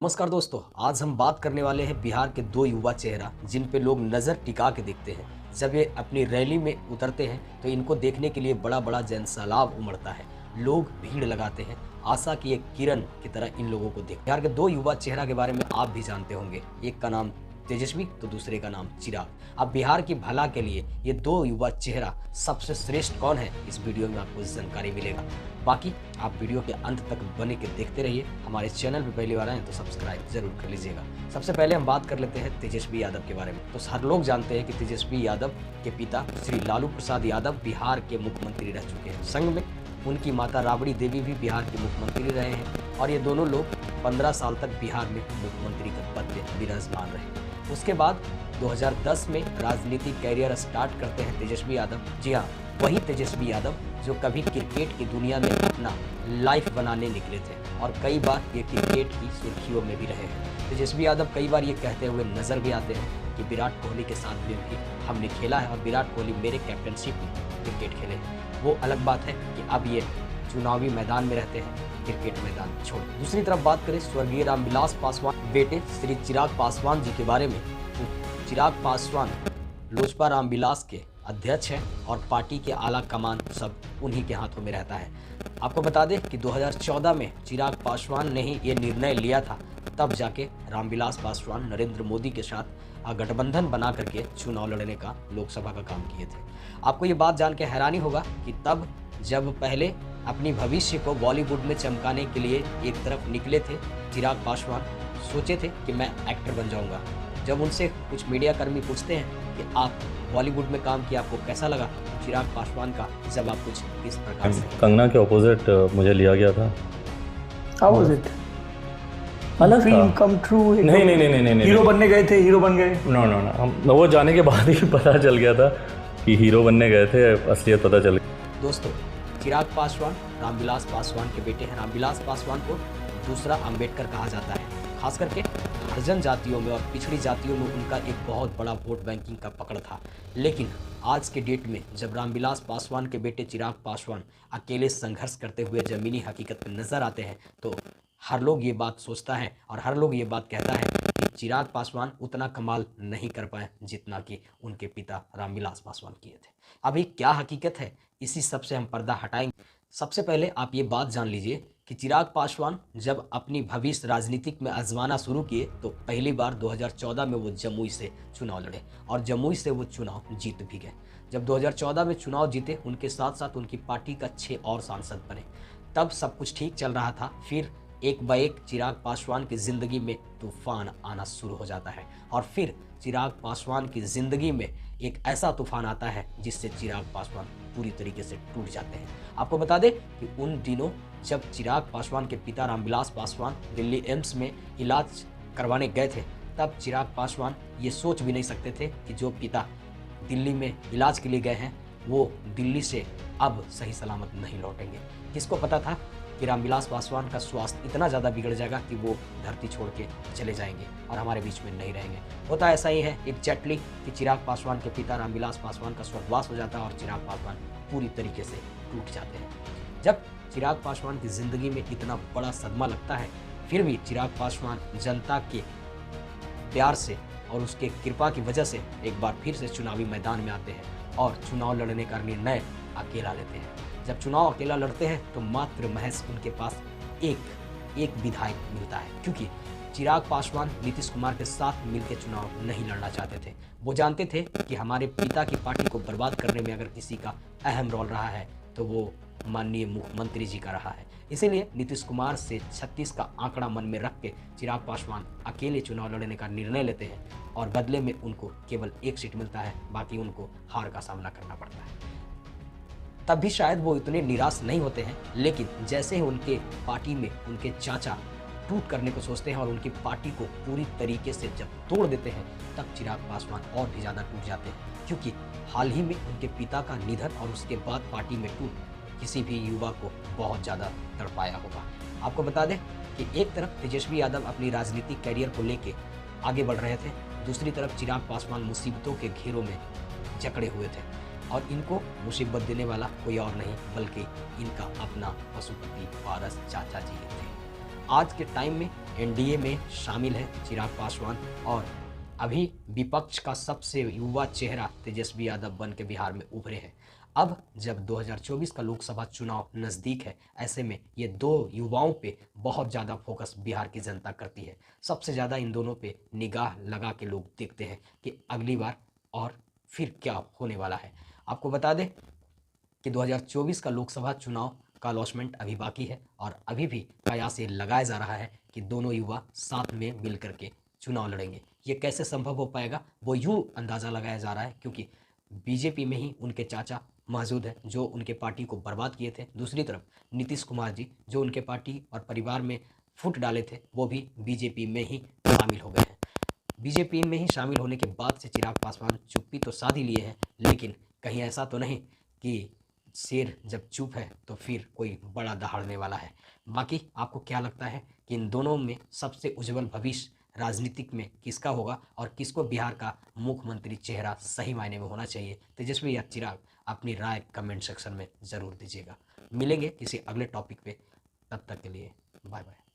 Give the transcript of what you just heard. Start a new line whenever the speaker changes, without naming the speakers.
नमस्कार दोस्तों, आज हम बात करने वाले हैं बिहार के दो युवा चेहरा जिन पे लोग नज़र टिका के देखते हैं। जब ये अपनी रैली में उतरते हैं तो इनको देखने के लिए बड़ा बड़ा जनसैलाब उमड़ता है। लोग भीड़ लगाते हैं, आशा की एक किरण की तरह इन लोगों को देख। बिहार के दो युवा चेहरा के बारे में आप भी जानते होंगे, एक का नाम तेजस्वी तो दूसरे का नाम चिराग। अब बिहार की भला के लिए ये दो युवा चेहरा सबसे श्रेष्ठ कौन है, इस वीडियो में आपको जानकारी मिलेगा। बाकी आप वीडियो के अंत तक बने के देखते रहिए। हमारे चैनल पे पहली बार आए तो सब्सक्राइब जरूर कर लीजिएगा। सबसे पहले हम बात कर लेते हैं तेजस्वी यादव के बारे में। तो हर लोग जानते हैं कि तेजस्वी यादव के पिता श्री लालू प्रसाद यादव बिहार के मुख्यमंत्री रह चुके हैं। संग में उनकी माता राबड़ी देवी भी बिहार के मुख्यमंत्री रहे हैं और ये दोनों लोग 15 साल तक बिहार में मुख्यमंत्री के पद पे विराजमान रहे। उसके बाद 2010 में राजनीतिक कैरियर स्टार्ट करते हैं तेजस्वी यादव। जी हाँ, वही तेजस्वी यादव जो कभी क्रिकेट की दुनिया में अपना लाइफ बनाने निकले थे और कई बार ये क्रिकेट की सुर्खियों में भी रहे हैं। तेजस्वी यादव कई बार ये कहते हुए नजर भी आते हैं कि विराट कोहली के साथ में भी हमने खेला है और विराट कोहली मेरे कैप्टनशिप में क्रिकेट खेले हैं। वो अलग बात है कि अब ये चुनावी मैदान में रहते हैं, क्रिकेट मैदान छोड़। दूसरी तरफ बात करें स्वर्गीय रामविलास पासवान बेटे श्री चिराग पासवान जी के बारे में, तो चिराग पासवान लोजपा रामविलास के अध्यक्ष हैं और पार्टी के आला कमान सब उन्हीं के हाथों में रहता है। आपको बता दें कि 2014 में चिराग पासवान ने ही ये निर्णय लिया था, तब जाके रामविलास पासवान नरेंद्र मोदी के साथ गठबंधन बना करके चुनाव लड़ने का, लोकसभा का काम किए थे। आपको ये बात जान के हैरानी होगा कि तब जब पहले अपनी भविष्य को बॉलीवुड में चमकाने के लिए एक तरफ निकले थे चिराग पासवान, सोचे थे कि मैं एक्टर बन जाऊंगा। जब उनसे कुछ मीडिया कर्मी पूछते हैं कि आप बॉलीवुड में काम किया, आपको कैसा लगा, तो चिराग पासवान का जवाब कुछ इस प्रकार से।
कंगना के ऑपोजिट मुझे लिया गया था।
How was it?
अलग
ड्रीम
था।
Come true.
नहीं
हीरो बनने गए थे, हीरो बन गए।
नो नो नो, हम वो जाने के बाद ही पता चल गया था कि हीरो बनने गए थे, असलियत पता चल गई।
दोस्तों, चिराग पासवान रामविलास पासवान के बेटे हैं। रामविलास पासवान को दूसरा अंबेडकर कहा जाता है। खास करके हरिजन जातियों में और पिछड़ी जातियों में उनका एक बहुत बड़ा वोट बैंकिंग का पकड़ था। लेकिन आज के डेट में जब रामविलास पासवान के बेटे चिराग पासवान अकेले संघर्ष करते हुए ज़मीनी हकीकत में नजर आते हैं तो हर लोग ये बात सोचता है और हर लोग ये बात कहता है कि चिराग पासवान उतना कमाल नहीं कर पाए जितना कि उनके पिता रामविलास पासवान किए थे। अभी क्या हकीकत है, इसी सब से हम पर्दा हटाएंगे। सबसे पहले आप ये बात जान लीजिए कि चिराग पासवान जब अपनी भविष्य राजनीतिक में आजमाना शुरू किए तो पहली बार 2014 में वो जमुई से चुनाव लड़े और जमुई से वो चुनाव जीत भी गए। जब 2014 में चुनाव जीते, उनके साथ साथ उनकी पार्टी का 6 और सांसद बने। तब सब कुछ ठीक चल रहा था। फिर एक ब एक चिराग पासवान की ज़िंदगी में तूफान आना शुरू हो जाता है और फिर चिराग पासवान की ज़िंदगी में एक ऐसा तूफान आता है जिससे चिराग पासवान पूरी तरीके से टूट जाते हैं। आपको बता दें कि उन दिनों जब चिराग पासवान के पिता रामविलास पासवान दिल्ली एम्स में इलाज करवाने गए थे, तब चिराग पासवान ये सोच भी नहीं सकते थे कि जो पिता दिल्ली में इलाज के लिए गए हैं वो दिल्ली से अब सही सलामत नहीं लौटेंगे। किसको पता था कि रामविलास पासवान का स्वास्थ्य इतना ज़्यादा बिगड़ जाएगा कि वो धरती छोड़ के चले जाएंगे और हमारे बीच में नहीं रहेंगे। होता ऐसा ही है एग्जैक्टली कि चिराग पासवान के पिता रामविलास पासवान का स्वर्गवास हो जाता है और चिराग पासवान पूरी तरीके से टूट जाते हैं। जब चिराग पासवान की ज़िंदगी में इतना बड़ा सदमा लगता है, फिर भी चिराग पासवान जनता के प्यार से और उसके कृपा की वजह से एक बार फिर से चुनावी मैदान में आते हैं और चुनाव लड़ने का निर्णय अकेला लेते हैं। जब चुनाव अकेला लड़ते हैं तो मात्र महज उनके पास एक विधायक मिलता है, क्योंकि चिराग पासवान नीतीश कुमार के साथ मिलकर चुनाव नहीं लड़ना चाहते थे। वो जानते थे कि हमारे पिता की पार्टी को बर्बाद करने में अगर किसी का अहम रोल रहा है तो वो माननीय मुख्यमंत्री जी का रहा है। इसीलिए नीतीश कुमार से 36 का आंकड़ा मन में रख के चिराग पासवान अकेले चुनाव लड़ने का निर्णय लेते हैं और बदले में उनको केवल 1 सीट मिलता है, बाकी उनको हार का सामना करना पड़ता है। तब भी शायद वो इतने निराश नहीं होते हैं, लेकिन जैसे ही उनके पार्टी में उनके चाचा टूट करने को सोचते हैं और उनकी पार्टी को पूरी तरीके से जब तोड़ देते हैं, तब चिराग पासवान और भी ज़्यादा टूट जाते हैं, क्योंकि हाल ही में उनके पिता का निधन और उसके बाद पार्टी में टूट किसी भी युवा को बहुत ज़्यादा तड़पाया होगा। आपको बता दें कि एक तरफ तेजस्वी यादव अपनी राजनीतिक कैरियर को लेके आगे बढ़ रहे थे, दूसरी तरफ चिराग पासवान मुसीबतों के घेरों में जकड़े हुए थे और इनको मुसीबत देने वाला कोई और नहीं बल्कि इनका अपना पशुपति पारस चाचा जी थे। आज के टाइम में एनडीए में शामिल है चिराग पासवान और अभी विपक्ष का सबसे युवा चेहरा तेजस्वी यादव बन के बिहार में उभरे हैं। अब जब 2024 का लोकसभा चुनाव नज़दीक है, ऐसे में ये दो युवाओं पे बहुत ज़्यादा फोकस बिहार की जनता करती है। सबसे ज़्यादा इन दोनों पे निगाह लगा के लोग देखते हैं कि अगली बार और फिर क्या होने वाला है। आपको बता दें कि 2024 का लोकसभा चुनाव का अलॉटमेंट अभी बाकी है और अभी भी कयास ये लगाया जा रहा है कि दोनों युवा साथ में मिल करके चुनाव लड़ेंगे। ये कैसे संभव हो पाएगा, वो यूँ अंदाज़ा लगाया जा रहा है क्योंकि बीजेपी में ही उनके चाचा मौजूद हैं जो उनके पार्टी को बर्बाद किए थे। दूसरी तरफ नीतीश कुमार जी जो उनके पार्टी और परिवार में फूट डाले थे, वो भी बीजेपी में ही शामिल हो गए हैं। बीजेपी में ही शामिल होने के बाद से चिराग पासवान चुप्पी तो साध ही लिए हैं, लेकिन कहीं ऐसा तो नहीं कि शेर जब चुप है तो फिर कोई बड़ा दहाड़ने वाला है। बाकी आपको क्या लगता है कि इन दोनों में सबसे उज्जवल भविष्य राजनीतिक में किसका होगा और किसको बिहार का मुख्यमंत्री चेहरा सही मायने में होना चाहिए? तेजस्वी या चिराग? अपनी राय कमेंट सेक्शन में ज़रूर दीजिएगा। मिलेंगे किसी अगले टॉपिक पे, तब तक के लिए बाय बाय।